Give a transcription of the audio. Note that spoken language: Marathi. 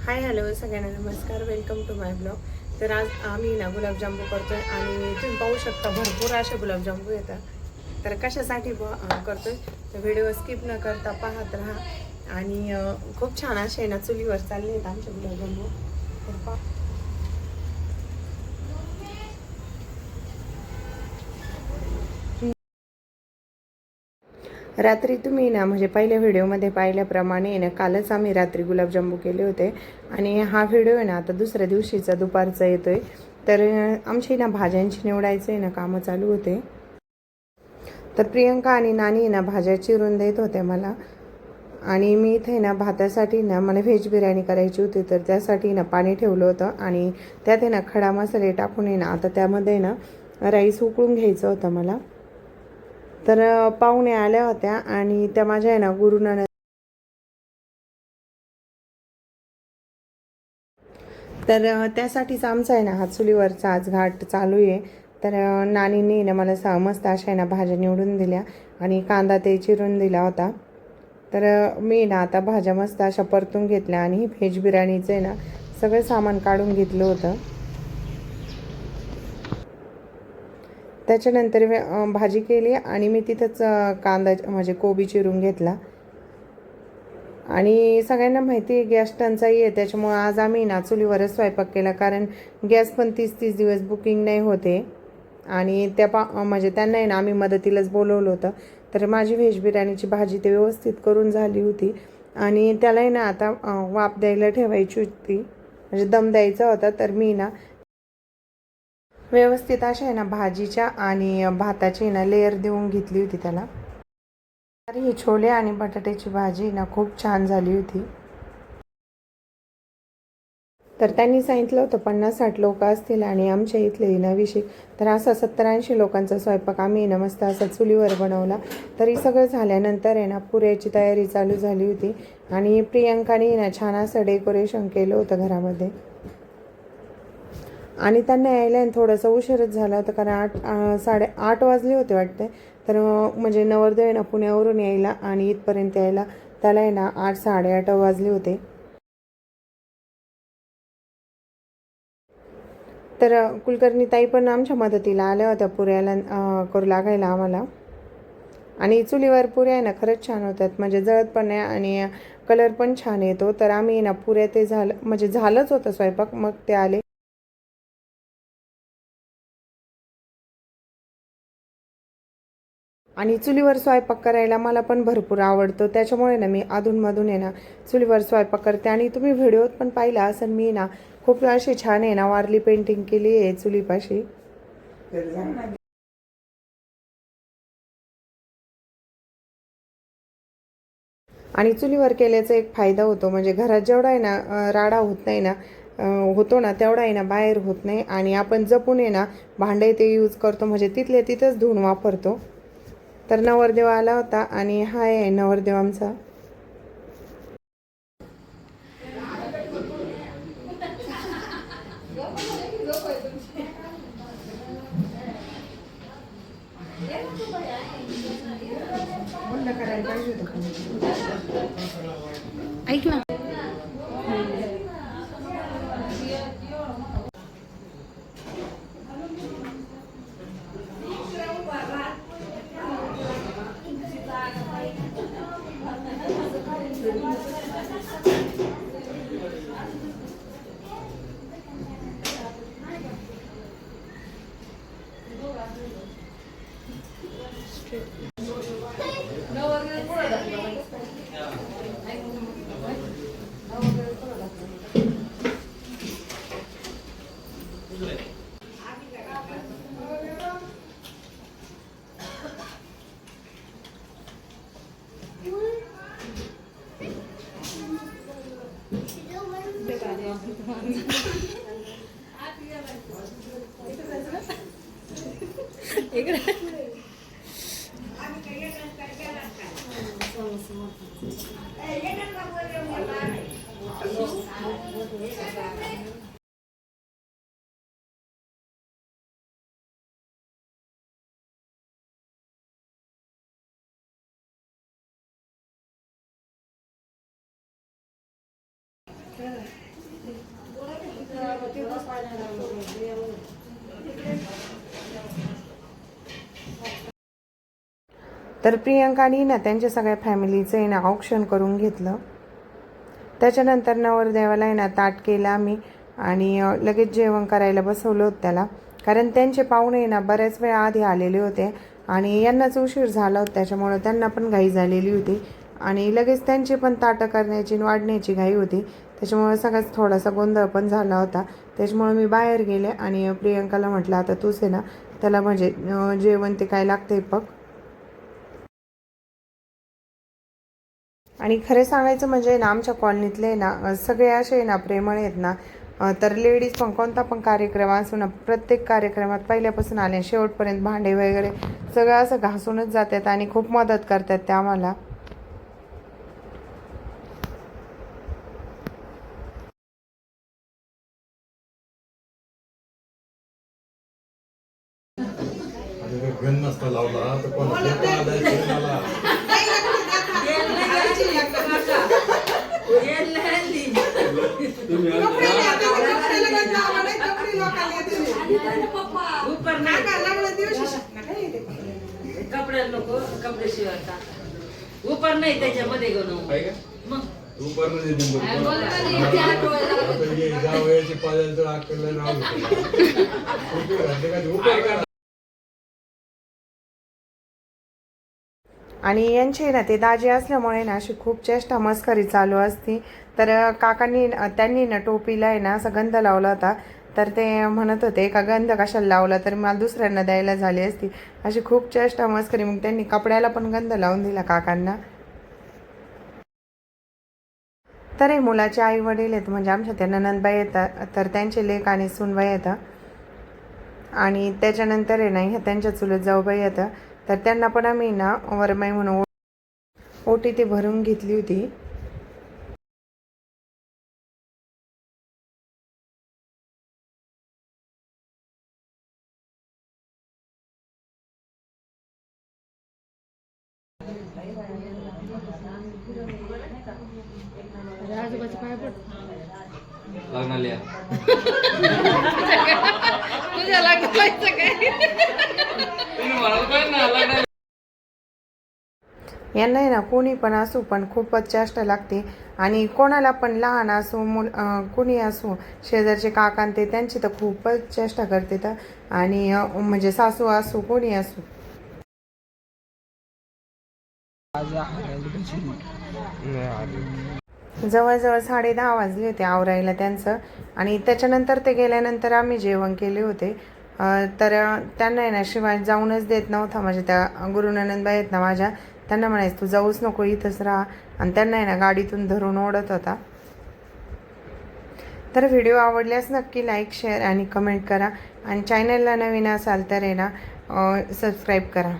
हाय हॅलो सगळ्यांना नमस्कार, वेलकम टू माय ब्लॉग. तर आज आम्ही ना गुलाबजामू करतोय आणि तुम्ही पाहू शकता भरपूर असे गुलाबजामू येतात. तर कशासाठी करतोय तर व्हिडिओ स्किप न करता पाहत राहा. आणि खूप छान असे ना चुलीवर चालले आहेत आमचे गुलाबजामू. तर रात्री तुम्ही ना म्हणजे पहिल्या व्हिडिओमध्ये पाहिल्याप्रमाणे ना कालच आम्ही रात्री गुलाबजामू केले होते आणि हा व्हिडिओ आहे ना आता दुसऱ्या दिवशीचा दुपारचा येतोय. तर आमची ना भाज्यांची निवडायचं आहे ना कामं चालू होते. तर प्रियंका आणि नानी ना भाज्या चिरून देत होत्या मला. आणि मी इथे ना भातासाठी ना मला व्हेज बिर्याणी करायची होती, तर त्यासाठी ना पाणी ठेवलं होतं आणि त्यात आहे ना खडा मसाले टाकून आहे ना आता त्यामध्ये ना राईस उकळून घ्यायचं होतं मला. तर पाहुणे आल्या होत्या आणि त्या माझ्या आहे ना गुरुनानक. तर त्यासाठीच आमचा आहे ना हा चुलीवरचा आज घाट चालू आहे. तर नानींनी ना मला मस्त अशा आहे ना भाज्या निवडून दिल्या आणि कांदा ते चिरून दिला होता. तर मी ना आता भाज्या मस्त अशा परतून घेतल्या आणि व्हेज बिर्याणीचं आहे ना सगळं सामान काढून घेतलं होतं. त्याच्यानंतर भाजी केली आणि मी तिथंच कांदा म्हणजे कोबी चिरून घेतला. आणि सगळ्यांना माहिती आहे गॅस टंचाई आहे, त्याच्यामुळं आज आम्ही ना चुलीवरच स्वयंपाक केला, कारण गॅस पण 30-30 दिवस बुकिंग नाही होते. आणि म्हणजे त्यांना आहे ना आम्ही मदतीलाच बोलवलं होतं. तर माझी व्हेज बिर्याणीची भाजी ते व्यवस्थित करून झाली होती आणि त्यालाही ना आता वाफ द्यायला ठेवायची होती, म्हणजे दम द्यायचा होता. तर मी ना व्यवस्थित अशा आहे ना भाजीच्या आणि भाताची ना लेअर देऊन घेतली होती त्याला. तर ही छोले आणि बटाट्याची भाजी ना खूप छान झाली होती. तर त्यांनी सांगितलं होतं 50-60 लोक असतील आणि आमच्या इथले नविशिक. तर असा 70-80 लोकांचा स्वयंपाक आम्ही ना मस्त असा चुलीवर बनवला. तरी सगळं झाल्यानंतर आहे ना पुऱ्याची तयारी चालू झाली होती आणि प्रियंकाने ना छान असं डेकोरेशन केलं होतं घरामध्ये. आणि त्यांना यायला थोडंसं उशीरच झाला होता, कारण 8:30 वाजले होते वाटते. तर म्हणजे नवरदेव आहे ना पुण्यावरून यायला आणि इथपर्यंत यायला त्याला आहे ना 8-8:30 वाजले होते. तर कुलकर्णी ताई पण आमच्या मदतीला आल्या होत्या पुऱ्याला करू लागायला आम्हाला. आणि चुलीवर पुऱ्या आहे ना खरंच छान होतात, म्हणजे जळत पण नाही आणि कलर पण छान येतो. तर आम्ही ना पुऱ्या ते झालं म्हणजे झालंच होतं स्वयंपाक, मग ते आले. आणि चुलीवर स्वयंपाक करायला मला पण भरपूर आवडतो, त्याच्यामुळे ना मी अधूनमधून आहे ना चुलीवर स्वयंपाक करते. आणि तुम्ही व्हिडिओत पण पाहिला असं मी ना खूप अशी छान आहे ना वारली पेंटिंग केली आहे चुलीपाशी. आणि चुलीवर केल्याचा एक फायदा होतो, म्हणजे घरात जेवढा आहे ना राडा होत नाही ना होतो ना तेवढा आहे ना बाहेर होत नाही. आणि आपण जपून आहे ना भांडे ते यूज करतो, म्हणजे तिथल्या तिथंच धुवून वापरतो. तर नवरदेव आला होता आणि हा आहे नवरदेव आमचा. बंद करायला पाहिजे होतं. ऐक ना. तर प्रियंकानी ना त्यांच्या सगळ्या फॅमिलीचं आहे ना ऑप्शन करून घेतलं. त्याच्यानंतर नवरदेवाला आहे ना ताट केलं आम्ही आणि लगेच जेवण करायला बसवलं होतं त्याला. कारण त्यांचे पाहुणे ना बऱ्याच वेळा आधी आलेले होते आणि यांनाच उशीर झाला होता, त्याच्यामुळं त्यांना पण घाई झालेली होती आणि लगेच त्यांची पण ताटं करण्याची वाढण्याची घाई होती. त्याच्यामुळं सगळ्याच थोडासा गोंधळ पण झाला होता. त्याच्यामुळं मी बाहेर गेले आणि प्रियंकाला म्हटलं आता तूच आहे ना त्याला म्हणजे जेवण ते काय लागते बघ. आणि खरे सांगायचं म्हणजे ना आमच्या कॉलनीतले ना सगळे असे ना प्रेमळ आहेत ना. तर लेडीज पण कोणता पण कार्यक्रम असो ना, प्रत्येक कार्यक्रमात पहिल्यापासून आले शेवटपर्यंत भांडे वगैरे सगळं असं घासूनच जातात आणि खूप मदत करतात त्या आम्हाला. कपडे नको, कपडे शिवायचा उपर नाही त्याच्यामध्ये घेऊन मग आणि यांची ना ते दाजी असल्यामुळे ना अशी खूप चेष्टा मस्करी चालू असती. तर काकांनी त्यांनी ना टोपीला आहे ना असा गंध लावला होता. तर ते म्हणत होते का गंध कशाला लावला, तर मला दुसऱ्यांना द्यायला झाली असती. अशी खूप चेष्टा मस्करी. मग त्यांनी कपड्याला पण गंध लावून दिला काकांना. तर हे मुलाचे आई वडील आहेत म्हणजे आमच्या त्या ननंदबाई येतात, तर त्यांचे लेक आणि सुनबाई येतात आणि त्याच्यानंतर आहे ना ह्या त्यांच्या चुलत जाऊबाई येतात. तर त्यांना पण आम्ही ना वरमाई म्हणून ओटी ती भरून घेतली होती. यांना आहे ना कोणी पण असू पण खूपच चेष्टा लागते आणि कोणाला पण लहान असो कोणी असो शेजारचे काका ते त्यांची तर खूपच चेष्टा करते तर. आणि म्हणजे सासू असो कोणी असो. जवळजवळ 10:30 वाजले होते आवरायला त्यांचं आणि त्याच्यानंतर ते गेल्यानंतर आम्ही जेवण केले होते. तर त्यांना आहे ना शिवाय जाऊनच देत नव्हता. म्हणजे त्या गुरुननंदबाई आहेत ना माझ्या, त्यांना म्हणायचं तू जाऊच नको इथंच राहा, आणि त्यांना आहे ना गाडीतून धरून ओढत होता. तर व्हिडिओ आवडल्यास नक्की लाईक शेअर आणि कमेंट करा आणि चॅनलला नवीन असाल तर आहे ना सबस्क्राईब करा.